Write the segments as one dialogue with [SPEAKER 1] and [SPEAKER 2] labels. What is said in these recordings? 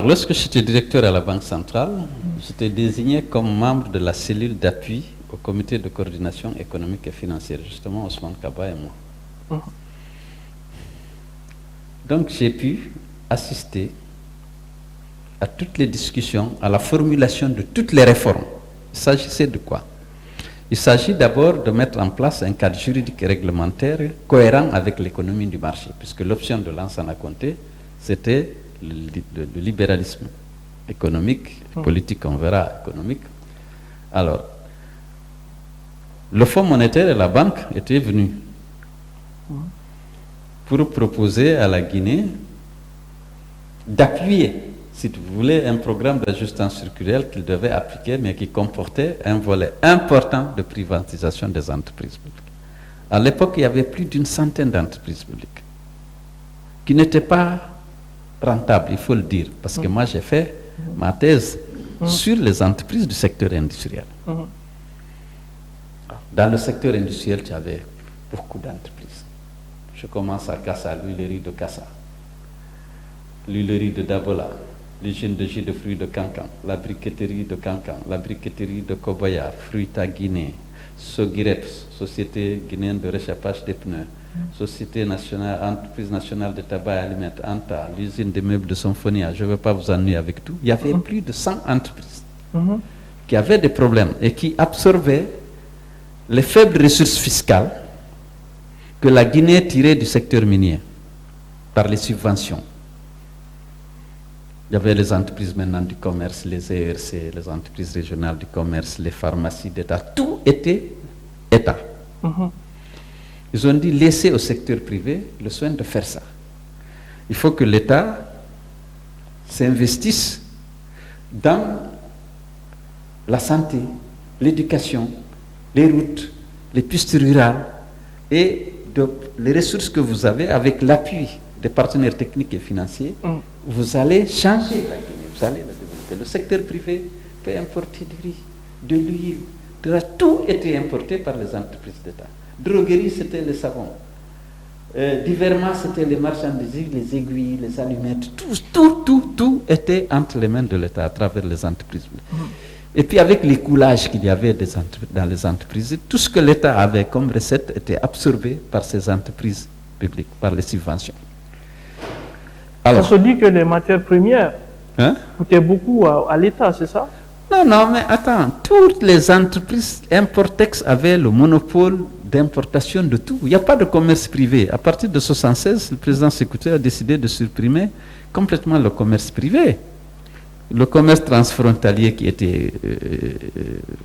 [SPEAKER 1] Lorsque j'étais directeur à la Banque centrale, j'étais désigné comme membre de la cellule d'appui au comité de coordination économique et financière, justement Ousmane Kaba et moi. Donc j'ai pu assister à toutes les discussions, à la formulation de toutes les réformes. Il s'agissait de quoi? Il s'agit d'abord de mettre en place un cadre juridique et réglementaire cohérent avec l'économie du marché, puisque l'option de Lansana Conté, c'était le libéralisme économique, politique, on verra, économique. Alors, le Fonds monétaire et la banque étaient venus pour proposer à la Guinée d'appuyer, si vous voulez, un programme d'ajustement structurel qu'il devait appliquer, mais qui comportait un volet important de privatisation des entreprises publiques. À l'époque, il y avait plus d'une centaine d'entreprises publiques qui n'étaient pas rentables, il faut le dire, parce que moi j'ai fait ma thèse sur les entreprises du secteur industriel. Dans le secteur industriel, il y avait beaucoup d'entreprises. Je commence à Kassa, l'huilerie de Kassa, l'huilerie de Dabola, l'usine de jus de fruits de Cancan, la briqueterie de Cancan, la briqueterie de Koboya, Fruita Guinée, Sogireps, Société guinéenne de réchappage des pneus, Société nationale, Entreprise nationale de tabac et aliments, ANTA, l'usine des meubles de Symphonia, je ne veux pas vous ennuyer avec tout. Il y avait plus de 100 entreprises qui avaient des problèmes et qui absorbaient les faibles ressources fiscales que la Guinée tirait du secteur minier par les subventions. Il y avait les entreprises maintenant du commerce, les ERC, les entreprises régionales du commerce, les pharmacies d'État, tout était État. Ils ont dit laisser au secteur privé le soin de faire ça. Il faut que l'État s'investisse dans la santé, l'éducation, les routes, les pistes rurales et les ressources que vous avez avec l'appui des partenaires techniques et financiers, vous allez changer la Guinée, vous allez la développer. Le secteur privé peut importer du riz, de l'huile, tout était importé par les entreprises d'État. Droguerie, c'était les savons. Diversement, c'était les marchandises, les aiguilles, les allumettes. Tout était entre les mains de l'État à travers les entreprises. Et puis avec les coulages qu'il y avait dans les entreprises, tout ce que l'État avait comme recette était absorbé par ces entreprises publiques, par les subventions.
[SPEAKER 2] Alors, on se dit que les matières premières coûtaient beaucoup à l'État, c'est ça?
[SPEAKER 1] Non, mais attends, toutes les entreprises Importex avaient le monopole d'importation de tout. Il n'y a pas de commerce privé. À partir de 1976, le président Sékou Touré a décidé de supprimer complètement le commerce privé. Le commerce transfrontalier qui était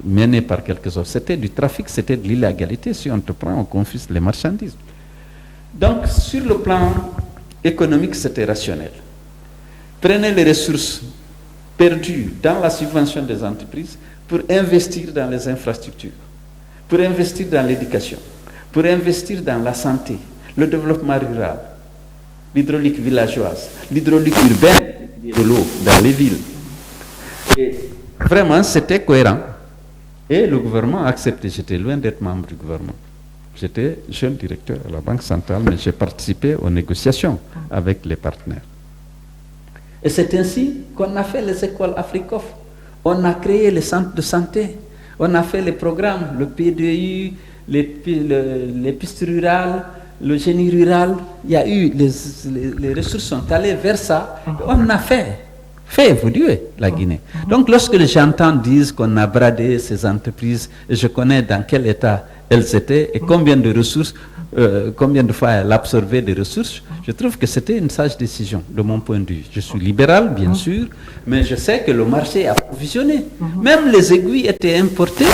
[SPEAKER 1] mené par quelques autres, c'était du trafic, c'était de l'illégalité. Si on te prend, on confisque les marchandises. Donc, sur le plan économique, c'était rationnel. Prenez les ressources perdues dans la subvention des entreprises pour investir dans les infrastructures, pour investir dans l'éducation, pour investir dans la santé, le développement rural, l'hydraulique villageoise, l'hydraulique urbaine de l'eau dans les villes. Et vraiment, c'était cohérent. Et le gouvernement a accepté. J'étais loin d'être membre du gouvernement. J'étais jeune directeur à la Banque centrale, mais j'ai participé aux négociations avec les partenaires. Et c'est ainsi qu'on a fait les écoles Africof. On a créé les centres de santé. On a fait les programmes, le PDU, les pistes rurales, le génie rural. Il y a eu, les ressources sont allées vers ça. On a fait évoluer la Guinée. Donc lorsque les gens disent qu'on a bradé ces entreprises, et je connais dans quel état elles étaient et combien de ressources, combien de fois elles absorbaient des ressources, je trouve que c'était une sage décision de mon point de vue. Je suis libéral, bien sûr, mais je sais que le marché a approvisionné. Même les aiguilles étaient importées,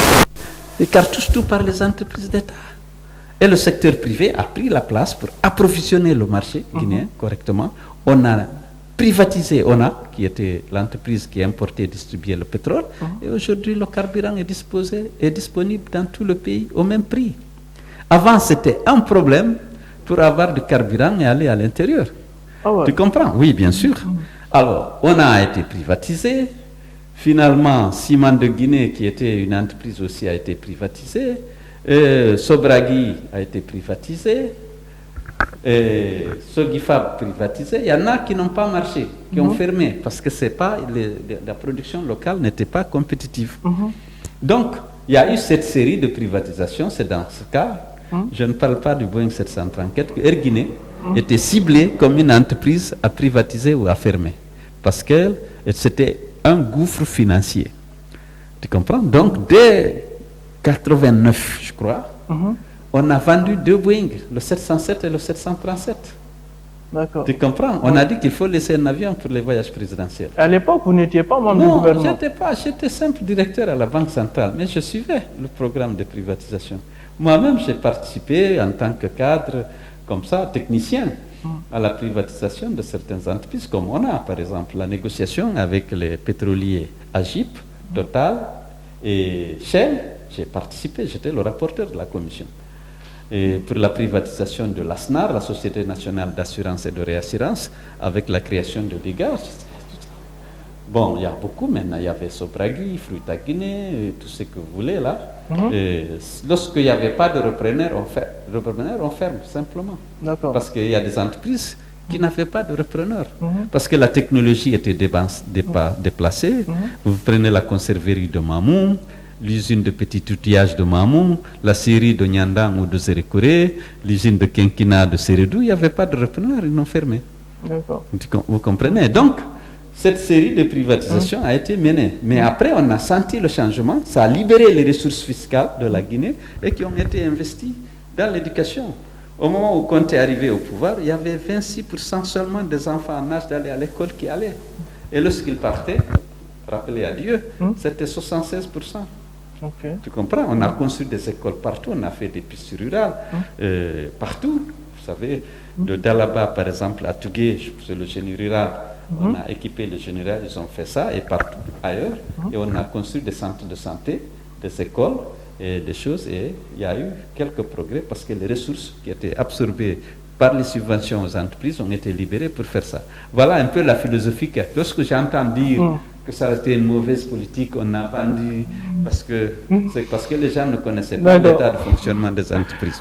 [SPEAKER 1] les cartouches, tout par les entreprises d'État. Et le secteur privé a pris la place pour approvisionner le marché guinéen correctement. On a privatisé ONA, qui était l'entreprise qui importait et distribuait le pétrole, et aujourd'hui le carburant est disponible dans tout le pays au même prix. Avant, c'était un problème pour avoir du carburant et aller à l'intérieur. Tu comprends? Oui, bien sûr. Alors, ONA a été privatisé. Finalement, Ciment de Guinée, qui était une entreprise aussi, a été privatisée. Sobragui a été privatisé. Sogifab privatisé, il y en a qui n'ont pas marché, qui ont fermé, parce que la production locale n'était pas compétitive. Donc, il y a eu cette série de privatisations, c'est dans ce cas, je ne parle pas du Boeing 734, que Air Guinée était ciblée comme une entreprise à privatiser ou à fermer, parce que c'était un gouffre financier. Tu comprends? Donc, dès 89, je crois, on a vendu 2 Boeing, le 707 et le 737.
[SPEAKER 2] D'accord.
[SPEAKER 1] Tu comprends? On a dit qu'il faut laisser un avion pour les voyages présidentiels.
[SPEAKER 2] À l'époque, vous n'étiez pas membre du gouvernement?
[SPEAKER 1] Non, j'étais simple directeur à la Banque centrale, mais je suivais le programme de privatisation. Moi-même, j'ai participé en tant que cadre, comme ça, technicien, à la privatisation de certaines entreprises, comme on a, par exemple, la négociation avec les pétroliers Agip, Total et Shell. J'ai participé, j'étais le rapporteur de la commission. Et pour la privatisation de l'ASNAR, la Société nationale d'assurance et de réassurance, avec la création de l'IGA. Bon, il y a beaucoup maintenant. Il y avait Sobragui, Fruita Guinée, tout ce que vous voulez là. Lorsqu'il n'y avait pas de repreneur, on ferme simplement. Parce qu'il y a des entreprises qui n'avaient pas de repreneur. Parce que la technologie était déplacée. Vous prenez la conserverie de Mamou, l'usine de petit outillage de Mamou, la scierie de Nyandang ou de Zérékouré, l'usine de Kenkina de Sérédou, il n'y avait pas de repreneur, ils l'ont fermé. Vous comprenez? Donc, cette série de privatisations a été menée. Mais après, on a senti le changement, ça a libéré les ressources fiscales de la Guinée et qui ont été investies dans l'éducation. Au moment où Conté est arrivé au pouvoir, il y avait 26% seulement des enfants en âge d'aller à l'école qui allaient. Et lorsqu'ils partaient, rappelez à Dieu, c'était 76%. Tu comprends? On a construit des écoles partout, on a fait des pistes rurales partout. Vous savez, de Dalaba, par exemple, à Tougué, c'est le génie rural. On a équipé le génie rural, ils ont fait ça, et partout ailleurs. Et on a construit des centres de santé, des écoles, et des choses. Et il y a eu quelques progrès parce que les ressources qui étaient absorbées par les subventions aux entreprises ont été libérées pour faire ça. Voilà un peu la philosophie. Lorsque j'entends dire que ça a été une mauvaise politique, on a vendu, c'est parce que les gens ne connaissaient pas l'état de fonctionnement des entreprises.